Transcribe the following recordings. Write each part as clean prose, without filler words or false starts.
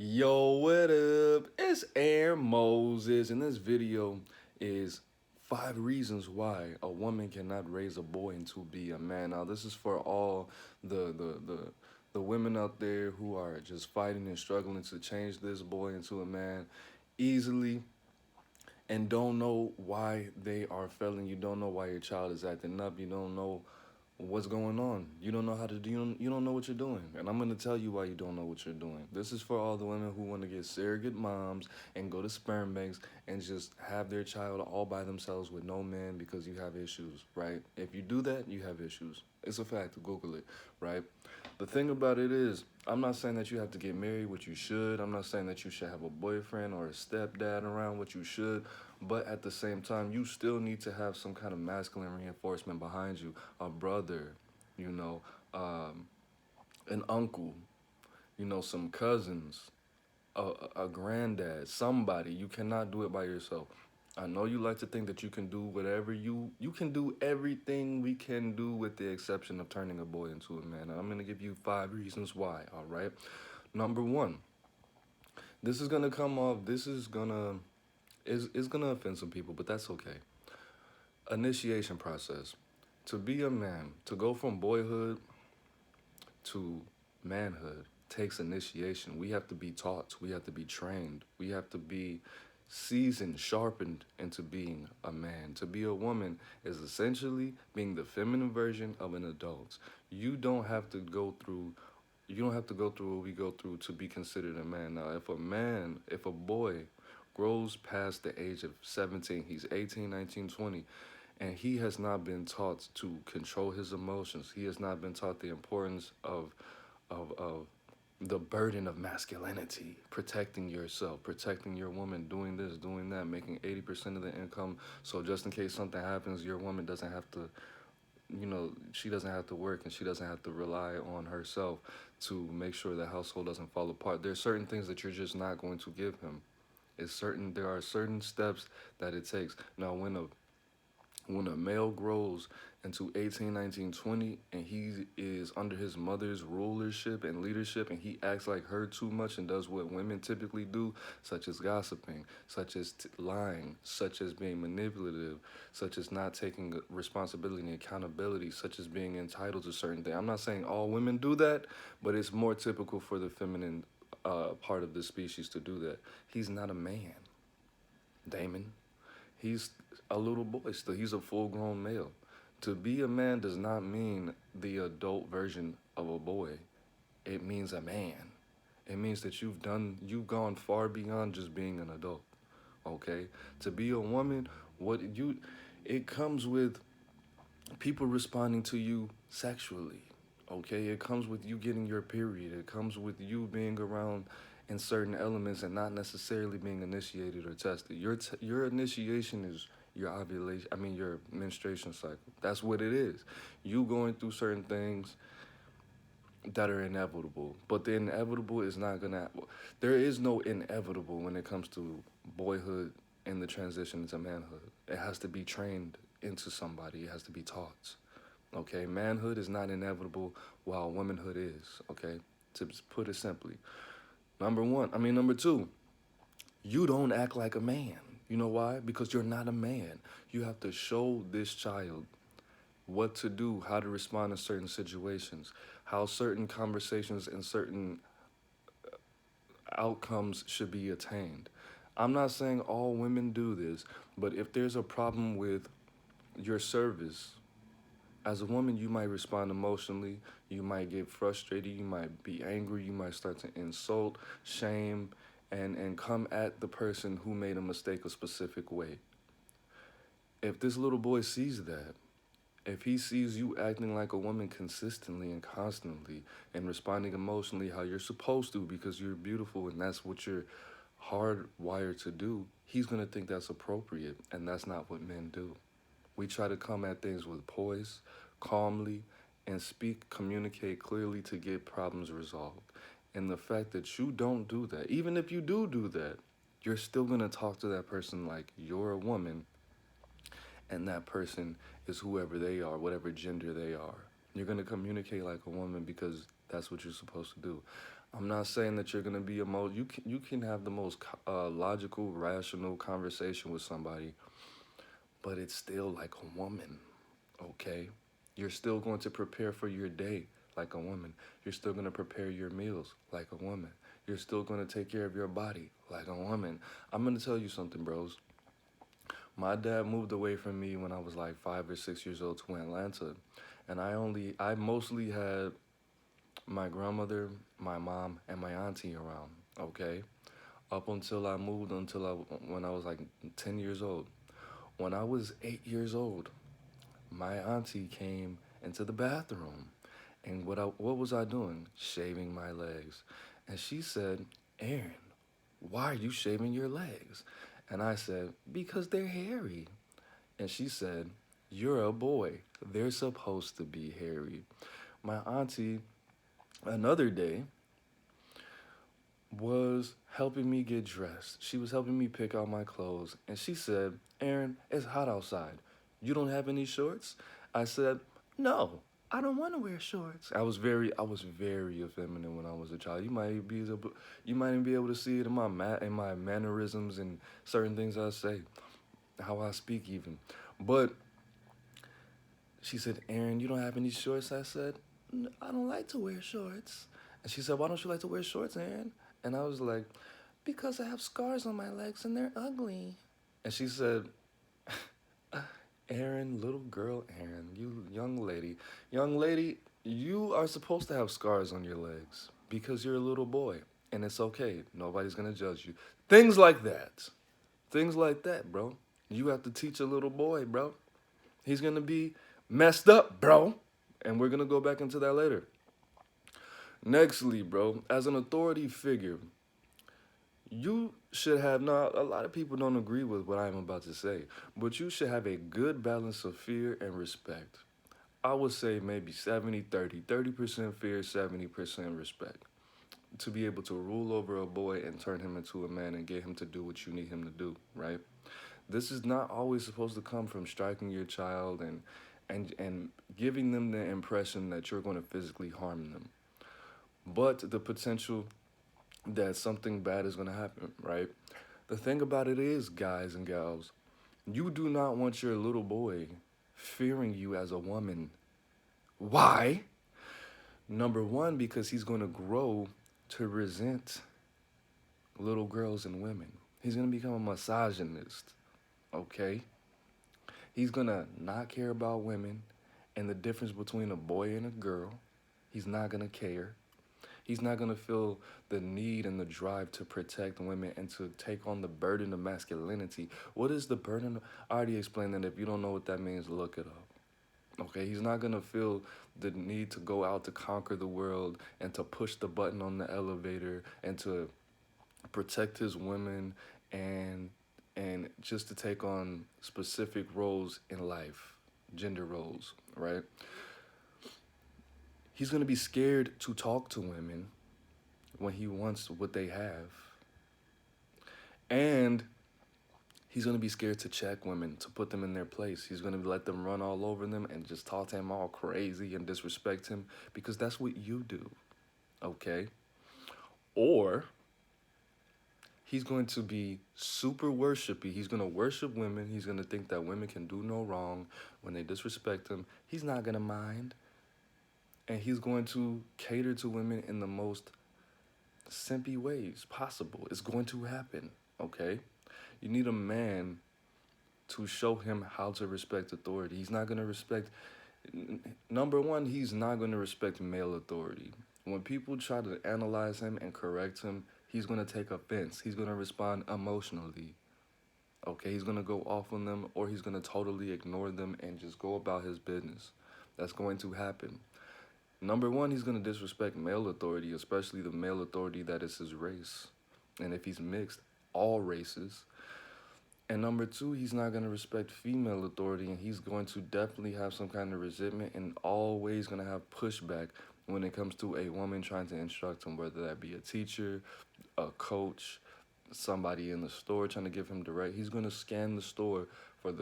Yo, what up? It's Aaron Moses, and this video is 5 reasons why a woman cannot raise a boy and to be a man. Now, this is for all the women out there who are just fighting and struggling to change this boy into a man easily and don't know why they are failing. You don't know why your child is acting up. You don't know what's going on. You don't know how to do. You don't know what you're doing, and I'm gonna tell you why you don't know what you're doing. This is for all the women who want to get surrogate moms and go to sperm banks and just have their child all by themselves with no man because you have issues, right? If you do that, you have issues. It's a fact. Google it, right? The thing about it is, I'm not saying that you have to get married, which you should. I'm not saying that you should have a boyfriend or a stepdad around, what you should. But at the same time, you still need to have some kind of masculine reinforcement behind you. A brother, you know, an uncle, some cousins, a granddad, somebody. You cannot do it by yourself. I know you like to think that you can do whatever you can do everything we can do with the exception of turning a boy into a man. And I'm gonna give you 5 reasons why. All right. Number one, this is gonna come off. This is gonna offend some people, but that's okay. Initiation process. To be a man, to go from boyhood to manhood takes initiation. We have to be taught, we have to be trained, we have to be seasoned, sharpened into being a man. To be a woman is essentially being the feminine version of an adult. You don't have to go through you don't have to go through what we go through to be considered a man. Now, if a boy grows past the age of 17, he's 18, 19, 20, and he has not been taught to control his emotions. He has not been taught the importance of the burden of masculinity, protecting yourself, protecting your woman, doing this, doing that, making 80% of the income. So just in case something happens, your woman doesn't have to, she doesn't have to work and she doesn't have to rely on herself to make sure the household doesn't fall apart. There's certain things that you're just not going to give him. There are certain steps that it takes. Now, when a male grows into 18, 19, 20, and he is under his mother's rulership and leadership, and he acts like her too much and does what women typically do, such as gossiping, such as lying, such as being manipulative, such as not taking responsibility and accountability, such as being entitled to certain things. I'm not saying all women do that, but it's more typical for the feminine part of the species to do that. He's not a man, Damon. He's a little boy still. He's a full grown male. To be a man does not mean the adult version of a boy. It means a man. It means that you've gone far beyond just being an adult. Okay? To be a woman, it comes with people responding to you sexually. Okay? It comes with you getting your period. It comes with you being around in certain elements and not necessarily being initiated or tested. Your initiation is your ovulation. I mean your menstruation cycle. That's what it is. You going through certain things that are inevitable, but the inevitable is not gonna. There is no inevitable when it comes to boyhood and the transition into manhood. It has to be trained into somebody. It has to be taught. Okay, manhood is not inevitable, while womanhood is. Okay, to put it simply. Number two, you don't act like a man. You know why? Because you're not a man. You have to show this child what to do, how to respond in certain situations, how certain conversations and certain outcomes should be attained. I'm not saying all women do this, but if there's a problem with your service, as a woman, you might respond emotionally, you might get frustrated, you might be angry, you might start to insult, shame, and come at the person who made a mistake a specific way. If this little boy sees that, if he sees you acting like a woman consistently and constantly and responding emotionally how you're supposed to because you're beautiful and that's what you're hardwired to do, he's going to think that's appropriate, and that's not what men do. We try to come at things with poise, calmly, and communicate clearly to get problems resolved. And the fact that you don't do that, even if you do that, you're still going to talk to that person like you're a woman and that person is whoever they are, whatever gender they are. You're going to communicate like a woman because that's what you're supposed to do. I'm not saying that you're gonna be you can have the most logical, rational conversation with somebody, but it's still like a woman, okay? You're still going to prepare for your day like a woman. You're still going to prepare your meals like a woman. You're still going to take care of your body like a woman. I'm going to tell you something, bros. My dad moved away from me when I was like 5 or 6 years old to Atlanta, and I mostly had my grandmother, my mom, and my auntie around. Okay, up until I moved until when I was like 10 years old. When I was 8 years old, my auntie came into the bathroom, and what was I doing? Shaving my legs, and she said, "Aaron, why are you shaving your legs?" And I said, "Because they're hairy." And she said, "You're a boy. They're supposed to be hairy." My auntie, another day, was helping me get dressed. She was helping me pick out my clothes. And she said, "Aaron, it's hot outside. You don't have any shorts?" I said, "No, I don't want to wear shorts." I was very effeminate when I was a child. You might even be able to see it in in my mannerisms and certain things I say, how I speak even. But she said, "Aaron, you don't have any shorts?" I said, "I don't like to wear shorts." And she said, "Why don't you like to wear shorts, Aaron?" And I was like, "Because I have scars on my legs and they're ugly." And she said, "Aaron, little girl, Aaron, you young lady, you are supposed to have scars on your legs because you're a little boy. And it's okay. Nobody's going to judge you." Things like that. Things like that, bro. You have to teach a little boy, bro. He's going to be messed up, bro. And we're going to go back into that later. Nextly, bro, as an authority figure, you should have not a lot of people don't agree with what I'm about to say, but you should have a good balance of fear and respect. I would say maybe 70-30, 30% fear, 70% respect, to be able to rule over a boy and turn him into a man and get him to do what you need him to do, right? This is not always supposed to come from striking your child and giving them the impression that you're going to physically harm them, but the potential that something bad is going to happen, right? The thing about it is, guys and gals, you do not want your little boy fearing you as a woman. Why? Number one, because he's going to grow to resent little girls and women. He's going to become a misogynist, okay? He's going to not care about women and the difference between a boy and a girl. He's not going to care. He's not going to feel the need and the drive to protect women and to take on the burden of masculinity. What is the burden? I already explained that. If you don't know what that means, look it up. Okay, he's not going to feel the need to go out to conquer the world and to push the button on the elevator and to protect his women and just to take on specific roles in life, gender roles, right? He's going to be scared to talk to women when he wants what they have. And he's going to be scared to check women, to put them in their place. He's going to let them run all over them and just talk to him all crazy and disrespect him because that's what you do, okay? Or he's going to be super worshipy. He's going to worship women. He's going to think that women can do no wrong when they disrespect him. He's not going to mind. And he's going to cater to women in the most simpy ways possible. It's going to happen, okay? You need a man to show him how to respect authority. He's not going to respect, number one, he's not going to respect male authority. When people try to analyze him and correct him, he's going to take offense. He's going to respond emotionally. Okay, he's going to go off on them or he's going to totally ignore them and just go about his business. That's going to happen. Number one, he's going to disrespect male authority, especially the male authority that is his race. And if he's mixed, all races. And number two, he's not going to respect female authority, and he's going to definitely have some kind of resentment and always going to have pushback when it comes to a woman trying to instruct him, whether that be a teacher, a coach, somebody in the store trying to give him direct. He's going to scan the store for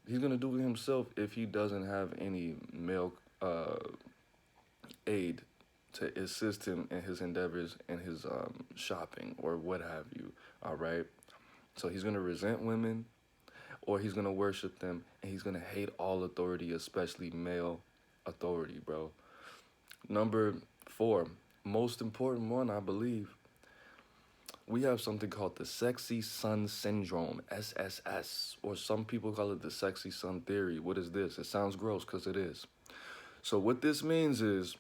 he's going to do it himself if he doesn't have any male aid to assist him in his endeavors and his shopping or what have you. All right. So he's gonna resent women, or he's gonna worship them, and he's gonna hate all authority, especially male authority, bro. Number four, most important one, I believe, we have something called the sexy son syndrome, SSS, or some people call it the sexy son theory. What is this? It sounds gross because it is. So what this means is,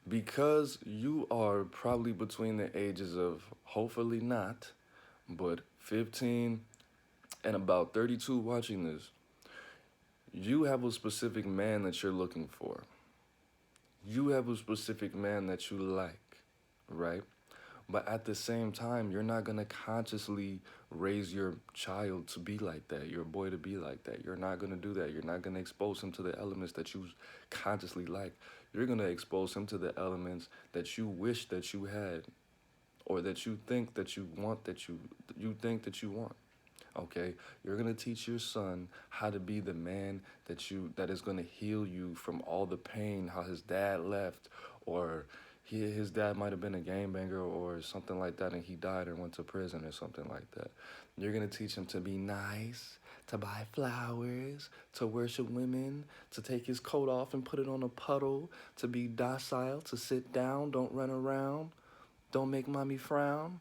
because you are probably between the ages of, hopefully not, but 15 and about 32 watching this, you have a specific man that you're looking for. You have a specific man that you like, right? But at the same time, you're not gonna consciously raise your child to be like that, your boy to be like that. You're not gonna do that. You're not gonna expose him to the elements that you consciously like. You're gonna expose him to the elements that you wish that you had, or that you think that you want, that you think that you want. Okay, you're gonna teach your son how to be the man that is gonna heal you from all the pain, how his dad left, or his dad might have been a gangbanger or something like that, and he died or went to prison or something like that. You're gonna teach him to be nice, to buy flowers, to worship women, to take his coat off and put it on a puddle, to be docile, to sit down, don't run around, don't make mommy frown,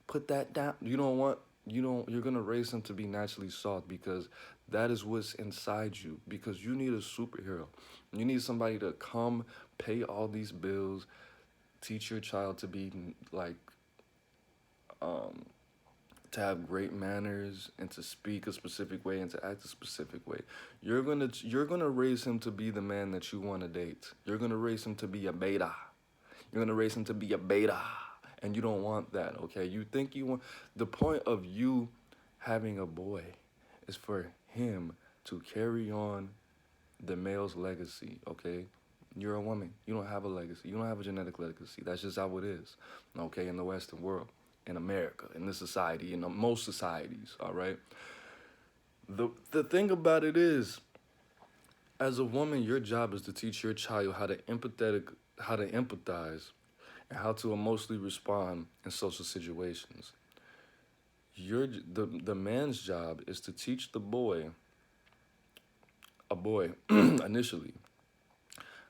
put that down. You're gonna raise him to be naturally soft, because that is what's inside you, because you need a superhero. You need somebody to come pay all these bills, teach your child to be like, um to have great manners, and to speak a specific way, and to act a specific way. You're gonna raise him to be the man that you want to date. You're gonna raise him to be a beta. You're gonna raise him to be a beta, and you don't want that. Okay, you think you want. The point of you having a boy is for him to carry on the male's legacy. Okay, you're a woman. You don't have a legacy. You don't have a genetic legacy. That's just how it is. Okay, in the Western world, in America, in this society, in most societies. All right. The thing about it is, as a woman, your job is to teach your child how to empathize, and how to emotionally respond in social situations. The man's job is to teach a boy initially,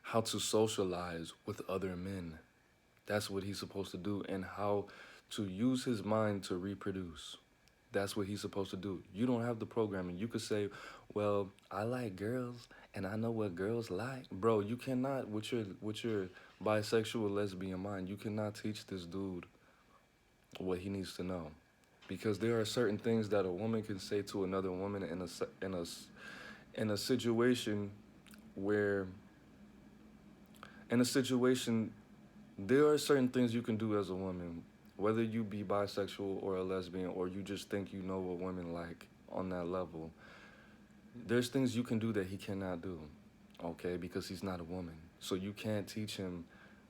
how to socialize with other men. That's what he's supposed to do, and how to use his mind to reproduce. That's what he's supposed to do. You don't have the programming. You could say, well, I like girls and I know what girls like. Bro, you cannot, with your bisexual lesbian mind, you cannot teach this dude what he needs to know. Because there are certain things that a woman can say to another woman in a situation where, in a situation, there are certain things you can do as a woman, whether you be bisexual or a lesbian, or you just think you know what women like on that level. There's things you can do that he cannot do, okay, because he's not a woman. So you can't teach him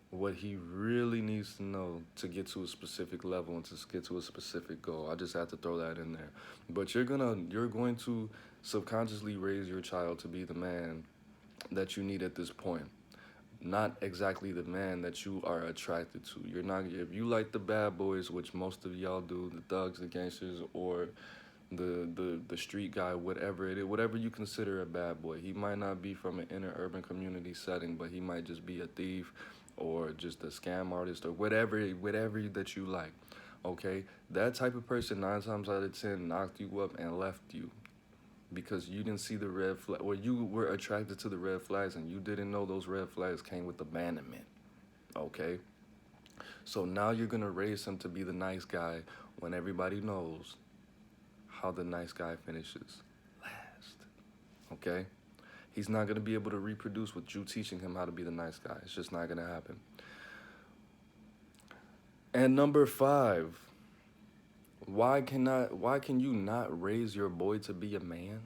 what he really needs to know to get to a specific level and to get to a specific goal. I just have to throw that in there. But you're going to subconsciously raise your child to be the man that you need at this point. Not exactly the man that you are attracted to. You're not, if you like the bad boys, which most of y'all do, the thugs, the gangsters, or the street guy, whatever it is, whatever you consider a bad boy. He might not be from an inner urban community setting, but he might just be a thief or just a scam artist or whatever that you like. Okay? That type of person 9 times out of 10 knocked you up and left you because you didn't see the red flag, or you were attracted to the red flags and you didn't know those red flags came with abandonment. Okay? So now you're gonna raise him to be the nice guy when everybody knows how the nice guy finishes last. Okay? He's not gonna be able to reproduce with you teaching him how to be the nice guy. It's just not gonna happen. And number 5, why can you not raise your boy to be a man?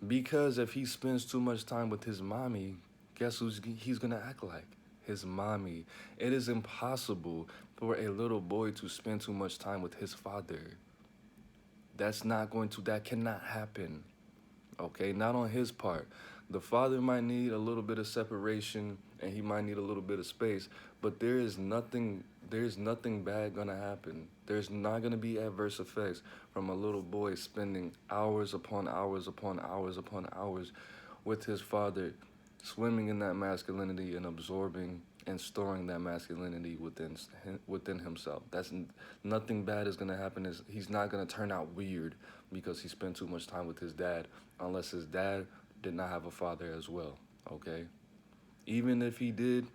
Because if he spends too much time with his mommy, guess who's he's gonna act like? His mommy. It is impossible for a little boy to spend too much time with his father. That cannot happen. Okay, not on his part. The father might need a little bit of separation and he might need a little bit of space, but there's nothing bad gonna happen. There's not gonna be adverse effects from a little boy spending hours upon hours upon hours upon hours with his father, swimming in that masculinity and absorbing and storing that masculinity within himself. Nothing bad is gonna happen. He's not gonna turn out weird because he spent too much time with his dad, unless his dad did not have a father as well. Okay, even if he did,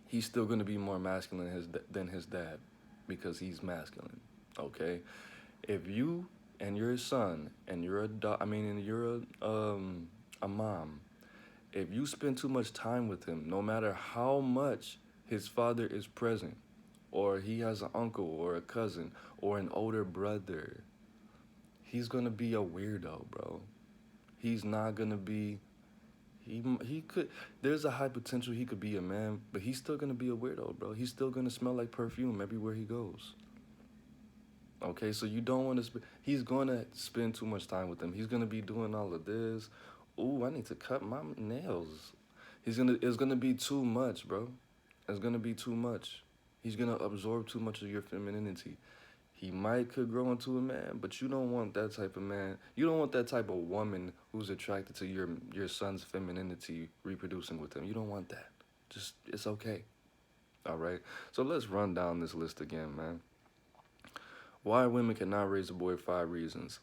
he's still gonna be more masculine than his dad because he's masculine. Okay, if you and your son and you're a and you're a mom, if you spend too much time with him, no matter how much his father is present, or he has an uncle or a cousin or an older brother, he's gonna be a weirdo, bro. He's not gonna be. He could. There's a high potential he could be a man, but he's still gonna be a weirdo, bro. He's still gonna smell like perfume everywhere he goes. Okay, so you don't want to. He's gonna spend too much time with him. He's gonna be doing all of this. Ooh, I need to cut my nails. It's gonna be too much, bro. It's gonna be too much. He's gonna absorb too much of your femininity. He might could grow into a man, but you don't want that type of man. You don't want that type of woman who's attracted to your son's femininity reproducing with him. You don't want that. Just it's okay. All right. So let's run down this list again, man. Why women cannot raise a boy? 5 reasons.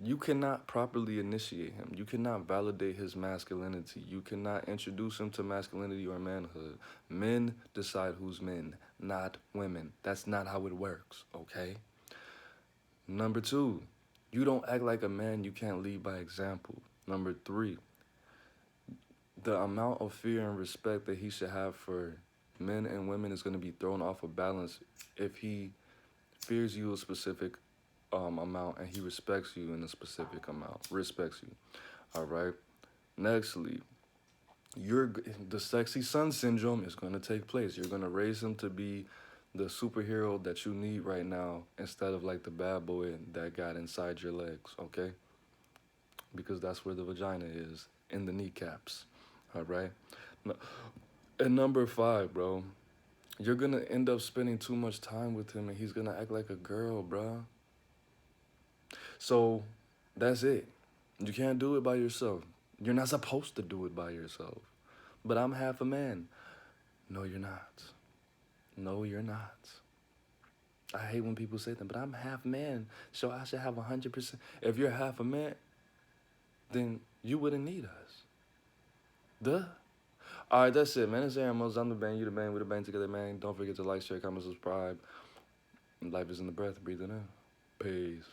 You cannot properly initiate him. You cannot validate his masculinity. You cannot introduce him to masculinity or manhood. Men decide who's men, not women. That's not how it works, okay? Number 2, you don't act like a man. You can't lead by example. Number 3, the amount of fear and respect that he should have for men and women is going to be thrown off of balance if he fears you a specific amount and he respects you in a specific amount. Respects you. All right. Nextly, the sexy son syndrome is going to take place. You're going to raise him to be the superhero that you need right now instead of like the bad boy that got inside your legs. Okay. Because that's where the vagina is, in the kneecaps. All right. And number 5, bro, you're going to end up spending too much time with him and he's going to act like a girl, bro. So that's it. You can't do it by yourself. You're not supposed to do it by yourself. But I'm half a man. No, you're not. No, you're not. I hate when people say that, but I'm half man, so I should have 100%. If you're half a man, then you wouldn't need us. Duh. All right, that's it, man. It's Aaron Moses. I'm the bang. You the bang. We the bang together, man. Don't forget to like, share, comment, subscribe. Life is in the breath. Breathe it in. Peace.